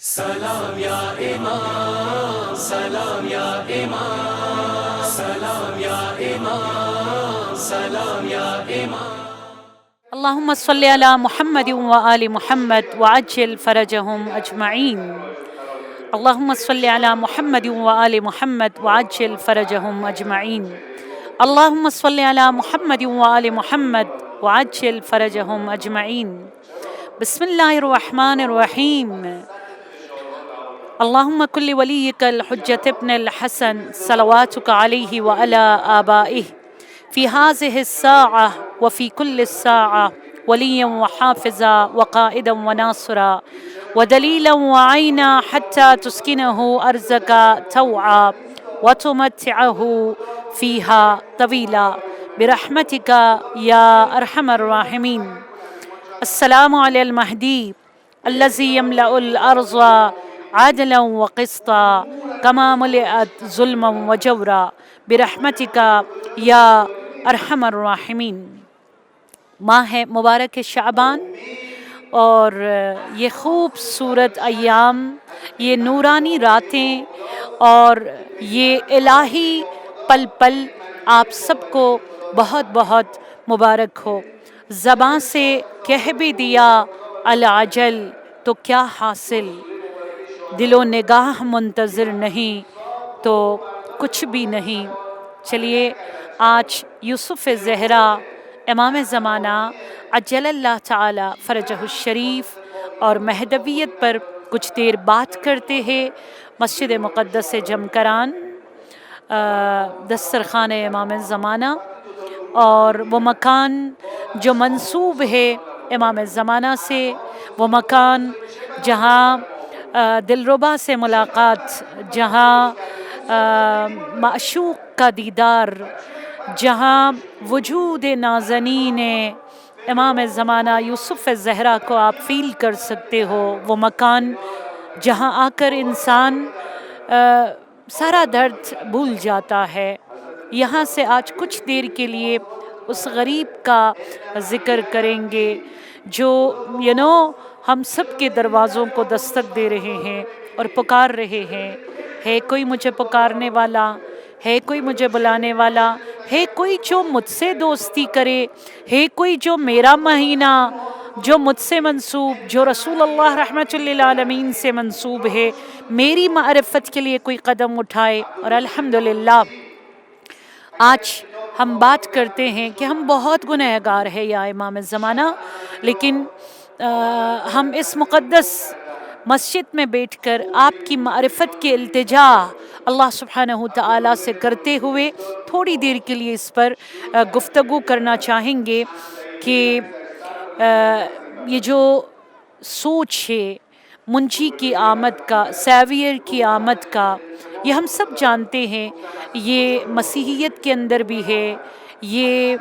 سلام یا امام، سلام یا امام، سلام یا امام، سلام یا امام. اللهم صل على محمد وآل محمد وعجل فرجهم أجمعين. اللهم صل على محمد وآل محمد وعجل فرجهم أجمعين. اللهم صل على محمد وآل محمد وعجل فرجهم أجمعين. بسم الله الرحمن الرحيم. اللهم كل وليك الحجة ابن الحسن صلواتك عليه وعلى آبائه في هذه الساعة وفي كل الساعة وليا وحافظا وقائدا وناصرا ودليلا وعينا حتى تسكنه أرزك توعا وتمتعه فيها طويلا برحمتك يا أرحم الراحمين. السلام على المهدي الذي يملأ الأرض عدلا وقسطا كما ملئت ظلما وجورا برحمتك یا ارحم الراحمین. ماہ مبارک شعبان اور یہ خوبصورت ایام، یہ نورانی راتیں اور یہ الہی پل پل آپ سب کو بہت بہت مبارک ہو. زباں سے کہہ بھی دیا العجل تو کیا حاصل، دل و نگاہ منتظر نہیں تو کچھ بھی نہیں. چلیے آج یوسف زہرا امام زمانہ عجل اللہ تعالی فرجہ الشریف اور مہدویت پر کچھ دیر بات کرتے ہیں. مسجد مقدس جمکران، دسترخوان امام زمانہ، اور وہ مکان جو منسوب ہے امام زمانہ سے، وہ مکان جہاں دلربا سے ملاقات، جہاں معشوق کا دیدار، جہاں وجود نازنین امام زمانہ یوسف زہرا کو آپ فیل کر سکتے ہو، وہ مکان جہاں آ کر انسان سارا درد بھول جاتا ہے. یہاں سے آج کچھ دیر کے لیے اس غریب کا ذکر کریں گے جو ہم سب کے دروازوں کو دستک دے رہے ہیں اور پکار رہے ہیں. ہے کوئی مجھے پکارنے والا، ہے کوئی مجھے بلانے والا، ہے کوئی جو مجھ سے دوستی کرے، ہے کوئی جو میرا مہینہ جو مجھ سے منسوب، جو رسول اللہ رحمۃ للعالمین سے منسوب ہے، میری معرفت کے لیے کوئی قدم اٹھائے. اور الحمدللہ آج ہم بات کرتے ہیں کہ ہم بہت گنہگار ہیں یا امام زمانہ، لیکن ہم اس مقدس مسجد میں بیٹھ کر آپ کی معرفت کی التجا اللہ سبحانہ تعالیٰ سے کرتے ہوئے تھوڑی دیر کے لیے اس پر گفتگو کرنا چاہیں گے کہ یہ جو سوچ ہے منجی کی آمد کا، سیویئر کی آمد کا، یہ ہم سب جانتے ہیں، یہ مسیحیت کے اندر بھی ہے، یہ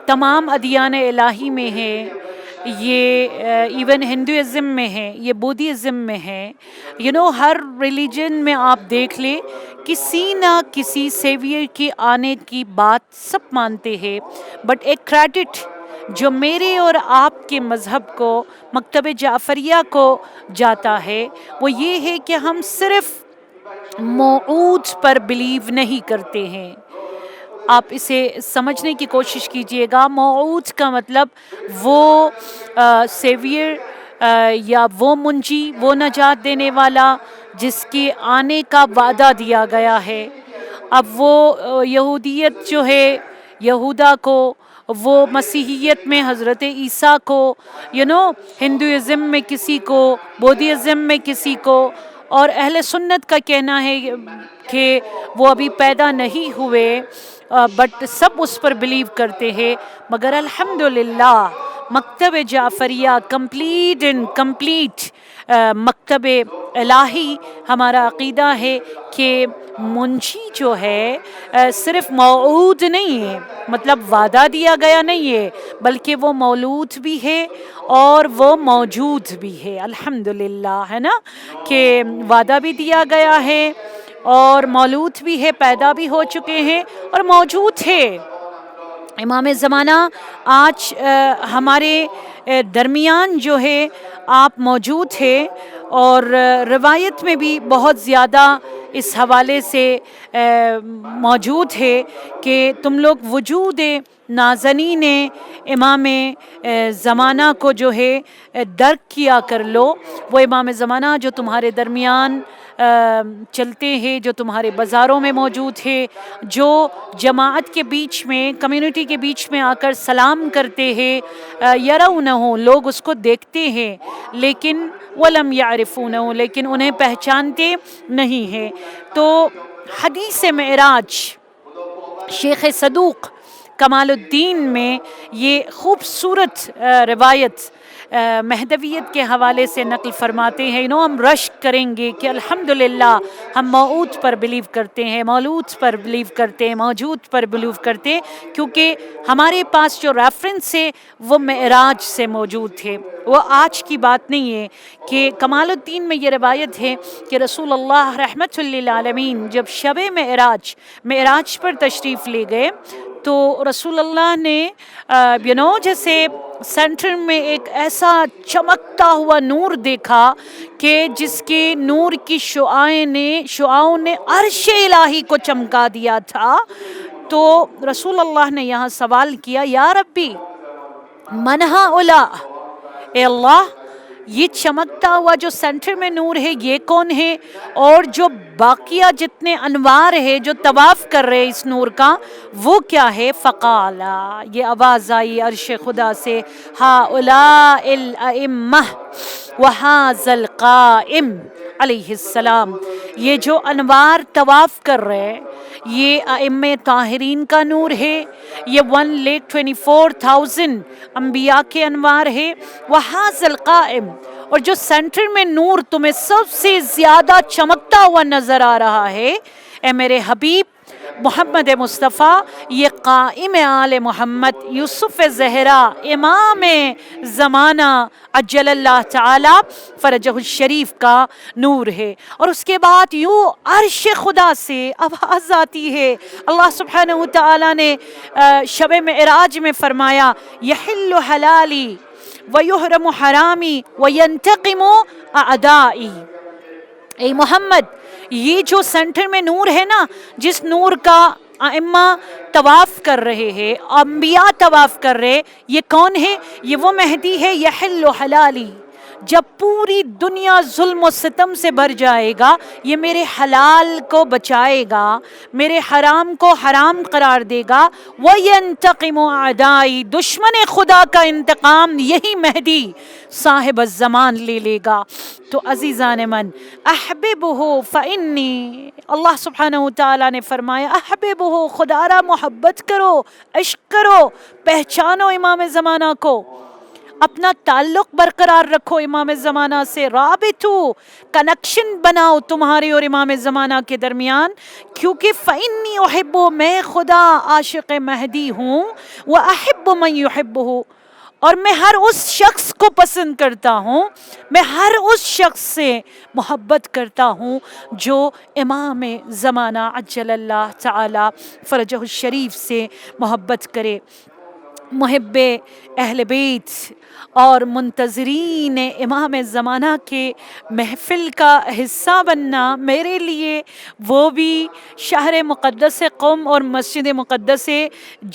تمام ادیان الہی میں ہے، یہ ایون ہندوازم میں ہے، یہ بودھزم میں ہے. ہر ریلیجن میں آپ دیکھ لیں کسی نہ کسی سیویئر کے آنے کی بات سب مانتے ہیں، بٹ ایک کریڈٹ جو میرے اور آپ کے مذہب کو، مکتب جعفریہ کو جاتا ہے، وہ یہ ہے کہ ہم صرف موعود پر بلیو نہیں کرتے ہیں. آپ اسے سمجھنے کی کوشش کیجئے گا. موعود کا مطلب وہ سیویئر یا وہ منجی، وہ نجات دینے والا جس کے آنے کا وعدہ دیا گیا ہے. اب وہ یہودیت جو ہے یہودا کو، وہ مسیحیت میں حضرت عیسیٰ کو، ہندوازم میں کسی کو، بودھزم میں کسی کو، اور اہل سنت کا کہنا ہے کہ وہ ابھی پیدا نہیں ہوئے، but sub us per blue کرتے ہیں. مگر الحمدللہ مکتب جعفریہ کمپلیٹ اینڈ کمپلیٹ مکتب الہی، ہمارا عقیدہ ہے کہ منجی جو ہے صرف موعود نہیں ہے، مطلب وعدہ دیا گیا نہیں ہے، بلکہ وہ مولود بھی ہے اور وہ موجود بھی ہے. الحمدللہ ہے نا، کہ وعدہ بھی دیا گیا ہے اور مولود بھی ہے، پیدا بھی ہو چکے ہیں اور موجود ہے. امام زمانہ آج ہمارے درمیان جو ہے آپ موجود تھے، اور روایت میں بھی بہت زیادہ اس حوالے سے موجود ہے کہ تم لوگ وجود نازنین امام زمانہ کو جو ہے درک کیا کر لو۔ وہ امام زمانہ جو تمہارے درمیان چلتے ہیں، جو تمہارے بازاروں میں موجود ہے، جو جماعت کے بیچ میں، کمیونٹی کے بیچ میں آ کر سلام کرتے ہیں، یرونہ، لوگ اس کو دیکھتے ہیں، لیکن ولم یعرفونہ، لیکن انہیں پہچانتے نہیں ہیں۔ تو حدیث معراج شیخ صدوق کمال الدین میں یہ خوبصورت روایت مہدویت کے حوالے سے نقل فرماتے ہیں۔ ہم رشک کریں گے کہ الحمدللہ ہم موعود پر بلیو کرتے ہیں، مولود پر بلیو کرتے ہیں، موجود پر بلیو کرتے ہیں، کیونکہ ہمارے پاس جو ریفرنس ہے وہ معراج سے موجود تھے، وہ آج کی بات نہیں ہے۔ کہ کمال الدین میں یہ روایت ہے کہ رسول اللہ رحمت للعالمین جب شب معراج پر تشریف لے گئے، تو رسول اللہ نے جیسے سینٹر میں ایک ایسا چمکتا ہوا نور دیکھا کہ جس کے نور کی شعاؤں نے عرش الہی کو چمکا دیا تھا۔ تو رسول اللہ نے یہاں سوال کیا، یا ربی من ہؤلاء، اے اللہ یہ چمکتا ہوا جو سینٹر میں نور ہے یہ کون ہے، اور جو باقیہ جتنے انوار ہے جو طواف کر رہے اس نور کا وہ کیا ہے؟ فقالا، یہ آواز آئی عرش خدا سے، ہؤلاء الائمہ وہذا القائم علیہ السلام، یہ جو انوار طواف کر رہے یہ ائمہ طاہرین کا نور ہے، یہ 1,24,000 انبیاء کے انوار ہے، وہذا القائم، اور جو سینٹر میں نور تمہیں سب سے زیادہ چمکتا ہوا نظر آ رہا ہے اے میرے حبیب محمد مصطفیٰ، یہ قائم آل محمد یوسف زہرا امام زمانہ عجل اللہ تعالی فرجہ الشریف کا نور ہے۔ اور اس کے بعد یوں عرش خدا سے آواز آتی ہے، اللہ سبحانہ وتعالی نے شب معراج میں فرمایا، یحل حلالی ویحرم حرامی وینتقم اعدائی۔ اے محمد، یہ جو سینٹر میں نور ہے نا، جس نور کا ائمہ طواف کر رہے ہیں، انبیاء طواف کر رہے، یہ کون ہے؟ یہ وہ مہدی ہے، یحل حلالی، جب پوری دنیا ظلم و ستم سے بھر جائے گا یہ میرے حلال کو بچائے گا، میرے حرام کو حرام قرار دے گا، وَيَنْتَقِمُ أَعْدَائِي، دشمن خدا کا انتقام یہی مہدی صاحب الزمان لے لے گا۔ تو عزیزان من، احببہ فإنی، اللہ سبحانہ وتعالی نے فرمایا احببہ، خدا را محبت کرو، عشق کرو، پہچانو امام زمانہ کو، اپنا تعلق برقرار رکھو امام زمانہ سے، رابطو، کنیکشن بناؤ تمہارے اور امام زمانہ کے درمیان، کیونکہ فإنی احب، میں خدا عاشق مہدی ہوں، وأحب من يحبہ، اور میں ہر اس شخص کو پسند کرتا ہوں، میں ہر اس شخص سے محبت کرتا ہوں جو امام زمانہ عجل اللہ تعالی فرجہ الشریف سے محبت کرے۔ محب اہل بیت اور منتظرین امام زمانہ کے محفل کا حصہ بننا میرے لیے وہ بھی شہر مقدس قم اور مسجد مقدس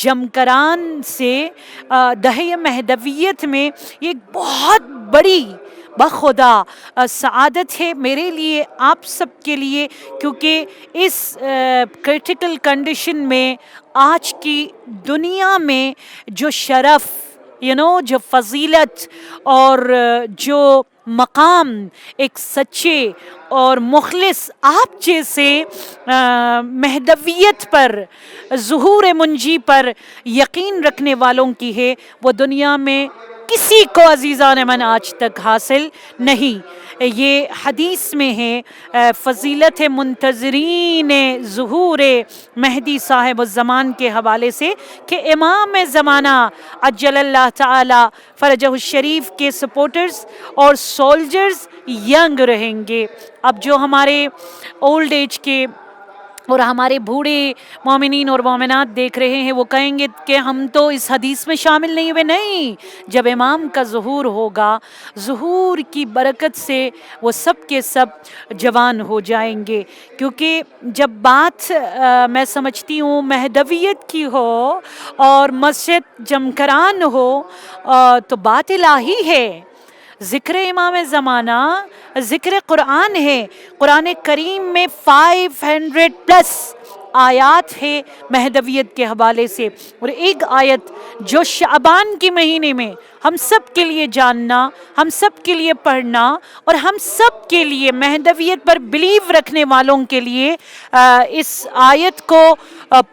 جمکران سے دہہ مہدویت میں ایک بہت بڑی بخدا سعادت ہے میرے لیے، آپ سب کے لیے، کیونکہ اس کرٹیکل کنڈیشن میں آج کی دنیا میں جو شرف جو فضیلت اور جو مقام ایک سچے اور مخلص آپ جیسے مہدویت پر، ظہور منجی پر یقین رکھنے والوں کی ہے، وہ دنیا میں کسی کو عزیزان من آج تک حاصل نہیں۔ یہ حدیث میں ہے فضیلت منتظرین ظہور مہدی صاحب الزمان کے حوالے سے کہ امام زمانہ عجل اللہ تعالی فرجہ الشریف کے سپورٹرز اور سولجرز ینگ رہیں گے۔ اب جو ہمارے اولڈ ایج کے اور ہمارے بوڑھے مومنین اور مومنات دیکھ رہے ہیں، وہ کہیں گے کہ ہم تو اس حدیث میں شامل نہیں ہوئے. نہیں، جب امام کا ظہور ہوگا، ظہور کی برکت سے وہ سب کے سب جوان ہو جائیں گے. کیونکہ جب بات میں سمجھتی ہوں مہدویت کی ہو اور مسجد جمکران ہو تو بات الہی ہے. ذکر امام زمانہ ذکر قرآن ہے. قرآن کریم میں 500+ آیات ہے مہدویت کے حوالے سے، اور ایک آیت جو شعبان کے مہینے میں ہم سب کے لیے جاننا، ہم سب کے لیے پڑھنا، اور ہم سب کے لیے مہدویت پر بلیو رکھنے والوں کے لیے اس آیت کو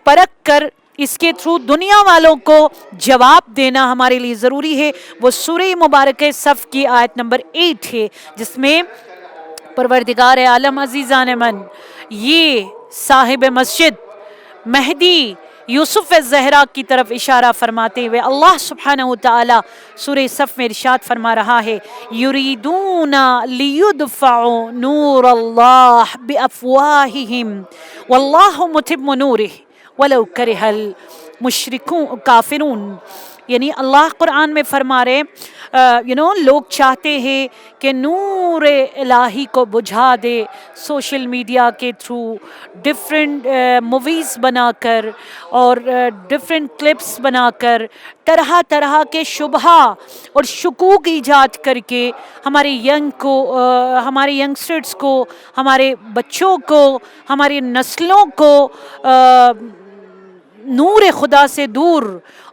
پرکھ کر اس کے تھرو دنیا والوں کو جواب دینا ہمارے لیے ضروری ہے. وہ سورہ مبارکہ صف کی آیت نمبر 8 ہے، جس میں پروردگار عالم عزیزان من یہ صاحب مسجد مہدی یوسف الزہرا کی طرف اشارہ فرماتے ہوئے اللہ سبحانہ وتعالی سورہ صف میں ارشاد فرما رہا ہے، یریدون لیدفعوا نور اللہ بافواہہم واللہ متم نورہ ولو کرہ المشرکون کافرون. یعنی اللہ قرآن میں فرما رہے لوگ چاہتے ہیں کہ نور الہی کو بجھا دے سوشل میڈیا کے تھرو، ڈفرینٹ موویز بنا کر اور ڈفرینٹ کلپس بنا کر، طرح طرح کے شبہہ اور شکوک ایجاد کر کے ہمارے ہمارے ینگسٹرز کو، ہمارے بچوں کو، ہماری نسلوں کو نور خدا سے دور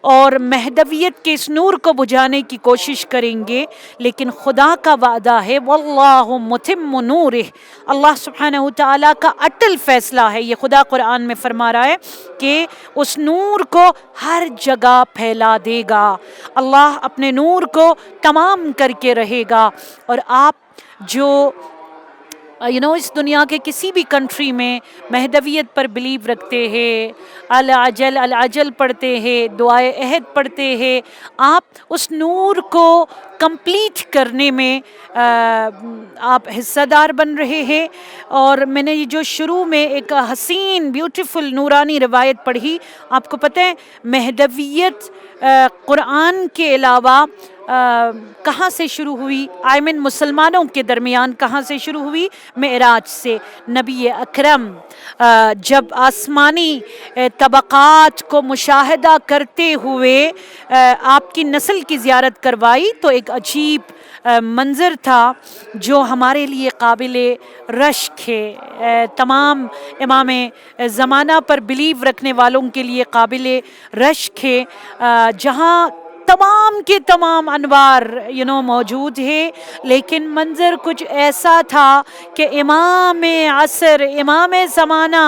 اور مہدویت کے اس نور کو بجھانے کی کوشش کریں گے. لیکن خدا کا وعدہ ہے واللہ متم نورہ، اللہ سبحانہ وتعالی کا اٹل فیصلہ ہے، یہ خدا قرآن میں فرما رہا ہے کہ اس نور کو ہر جگہ پھیلا دے گا. اللہ اپنے نور کو تمام کر کے رہے گا. اور آپ جو اس دنیا کے کسی بھی کنٹری میں مہدویت پر بلیو رکھتے ہیں، العجل العجل پڑھتے ہیں، دعائے عہد پڑھتے ہیں، آپ اس نور کو کمپلیٹ کرنے میں آپ حصہ دار بن رہے ہیں. اور میں نے یہ جو شروع میں ایک حسین بیوٹیفل نورانی روایت پڑھی، آپ کو پتہ ہے مہدویت قرآن کے علاوہ کہاں سے شروع ہوئی؟ مسلمانوں کے درمیان کہاں سے شروع ہوئی؟ معراج سے. نبی اکرم جب آسمانی طبقات کو مشاہدہ کرتے ہوئے آپ کی نسل کی زیارت کروائی تو ایک عجیب منظر تھا جو ہمارے لیے قابل رشک ہے، تمام امام زمانہ پر بلیو رکھنے والوں کے لیے قابل رشک ہے، جہاں تمام کے تمام انوار موجود ہے. لیکن منظر کچھ ایسا تھا کہ امام عصر، امام زمانہ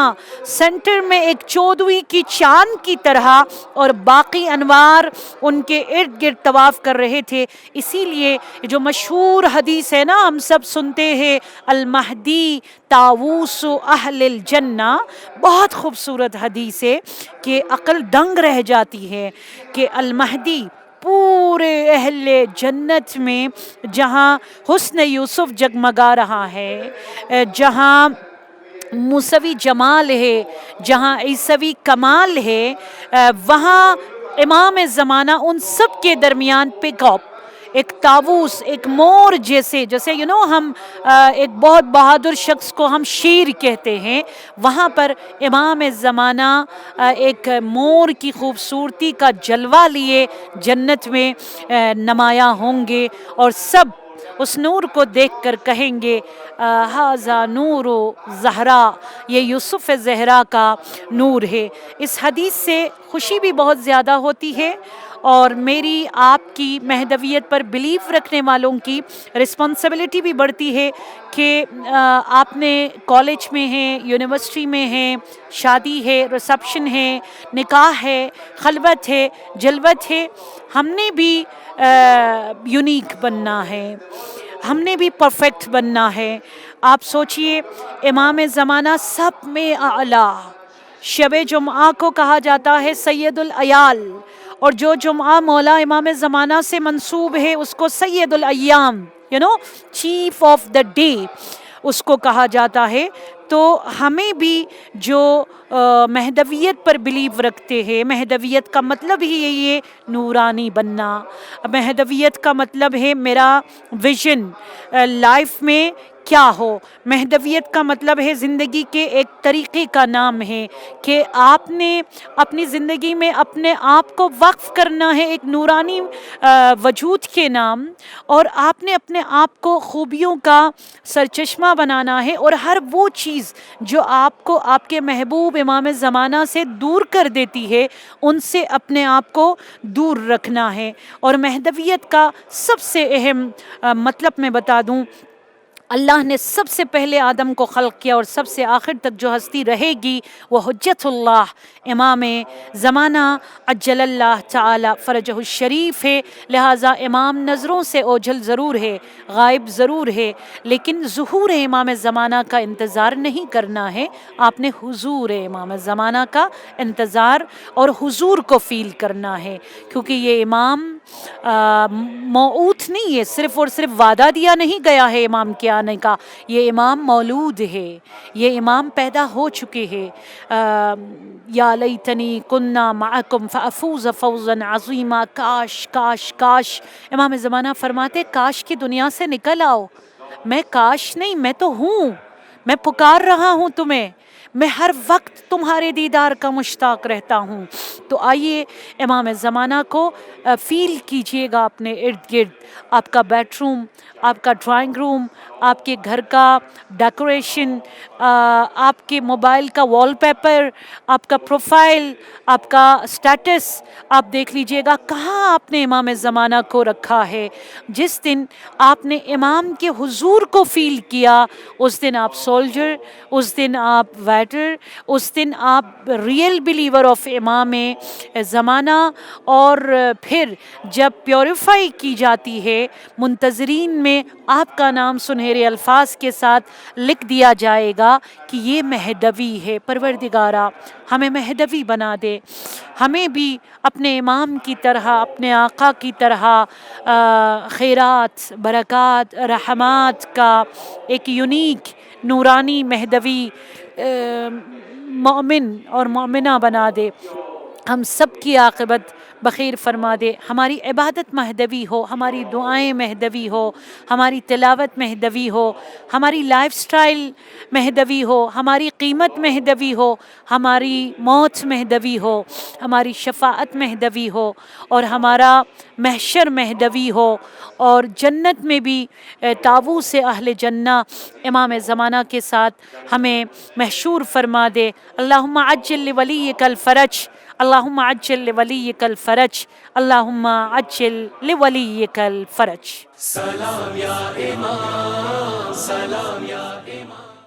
سینٹر میں ایک چودویں کی چاند کی طرح، اور باقی انوار ان کے ارد گرد طواف کر رہے تھے. اسی لیے جو مشہور حدیث ہے نا، ہم سب سنتے ہیں، المہدی طاووس اہل الجنہ، بہت خوبصورت حدیث ہے کہ عقل دنگ رہ جاتی ہے کہ المہدی پورے اہل جنت میں جہاں حسن یوسف جگمگا رہا ہے، جہاں موسوی جمال ہے، جہاں عیسوی کمال ہے، وہاں امام زمانہ ان سب کے درمیان پک اپ ایک طاووس، ایک مور جیسے ہم ایک بہت بہادر شخص کو ہم شیر کہتے ہیں، وہاں پر امام زمانہ ایک مور کی خوبصورتی کا جلوہ لیے جنت میں نمایاں ہوں گے، اور سب اس نور کو دیکھ کر کہیں گے ھذا نور زہرا، یہ یوسف زہرا کا نور ہے. اس حدیث سے خوشی بھی بہت زیادہ ہوتی ہے، اور میری آپ کی مہدویت پر بلیف رکھنے والوں کی رسپانسبلٹی بھی بڑھتی ہے کہ آپ نے کالج میں ہیں، یونیورسٹی میں ہیں، شادی ہے، ریسپشن ہے، نکاح ہے، خلوت ہے، جلوت ہے، ہم نے بھی یونیک بننا ہے، ہم نے بھی پرفیکٹ بننا ہے. آپ سوچئے امام زمانہ سب میں اعلیٰ، شب جمعہ کو کہا جاتا ہے سید العیال، اور جو جمعہ مولا امام زمانہ سے منسوب ہے اس کو سید الایام چیف آف دا ڈے اس کو کہا جاتا ہے. تو ہمیں بھی جو مہدویت پر بلیو رکھتے ہیں، مہدویت کا مطلب ہی یہی ہے نورانی بننا، مہدویت کا مطلب ہے میرا ویژن لائف میں کیا ہو، مہدویت کا مطلب ہے زندگی کے ایک طریقے کا نام ہے کہ آپ نے اپنی زندگی میں اپنے آپ کو وقف کرنا ہے ایک نورانی وجود کے نام، اور آپ نے اپنے آپ کو خوبیوں کا سرچشمہ بنانا ہے، اور ہر وہ چیز جو آپ کو آپ کے محبوب امام زمانہ سے دور کر دیتی ہے ان سے اپنے آپ کو دور رکھنا ہے۔ اور مہدویت کا سب سے اہم مطلب میں بتا دوں، اللہ نے سب سے پہلے آدم کو خلق کیا اور سب سے آخر تک جو ہستی رہے گی وہ حجت اللہ امام زمانہ عجل اللہ تعالی فرجہ الشریف ہے، لہٰذا امام نظروں سے اوجھل ضرور ہے، غائب ضرور ہے، لیکن ظہور امام زمانہ کا انتظار نہیں کرنا ہے، آپ نے حضور امام زمانہ کا انتظار اور حضور کو فیل کرنا ہے، کیونکہ یہ امام موعود نہیں ہے، صرف اور صرف وعدہ دیا نہیں گیا ہے امام کے آنے کا، یہ امام مولود ہے، یہ امام پیدا ہو چکے ہیں۔ یا لیتنی کننا معکم فافوز فوزا عظیما، کاش کاش کاش، امام زمانہ فرماتے کاش کی دنیا سے نکل آؤ، میں کاش نہیں، میں تو ہوں، میں پکار رہا ہوں تمہیں، میں ہر وقت تمہارے دیدار کا مشتاق رہتا ہوں۔ تو آئیے امام زمانہ کو فیل کیجئے گا اپنے ارد گرد، آپ کا بیڈ روم، آپ کا ڈرائنگ روم، آپ کے گھر کا ڈیکوریشن، آپ کے موبائل کا وال پیپر، آپ کا پروفائل، آپ کا سٹیٹس، آپ دیکھ لیجئے گا کہاں آپ نے امام زمانہ کو رکھا ہے۔ جس دن آپ نے امام کے حضور کو فیل کیا اس دن آپ سولجر، اس دن آپ ویٹر، اس دن آپ ریئل بلیور آف امام زمانہ۔ اور پھر جب پیوریفائی کی جاتی ہے منتظرین میں آپ کا نام سنہرے الفاظ کے ساتھ لکھ دیا جائے گا کہ یہ مہدوی ہے۔ پروردگارا ہمیں مہدوی بنا دے، ہمیں بھی اپنے امام کی طرح، اپنے آقا کی طرح خیرات، برکات، رحمات کا ایک یونیک نورانی مہدوی مومن اور مومنہ بنا دے، ہم سب کی عاقبت بخیر فرما دے، ہماری عبادت مہدوی ہو، ہماری دعائیں مہدوی ہو، ہماری تلاوت مہدوی ہو، ہماری لائف سٹائل مہدوی ہو، ہماری قیمت مہدوی ہو، ہماری موت مہدوی ہو، ہماری شفاعت مہدوی ہو، اور ہمارا محشر مہدوی ہو، اور جنت میں بھی طاووس اہل جنہ امام زمانہ کے ساتھ ہمیں محشور فرما دے۔ اللہم عجل لولیک الفرج، اللہم عجل لولیک الفرج، اللہم عجل لولیک الفرج۔ سلام یا امام، سلام یا امام۔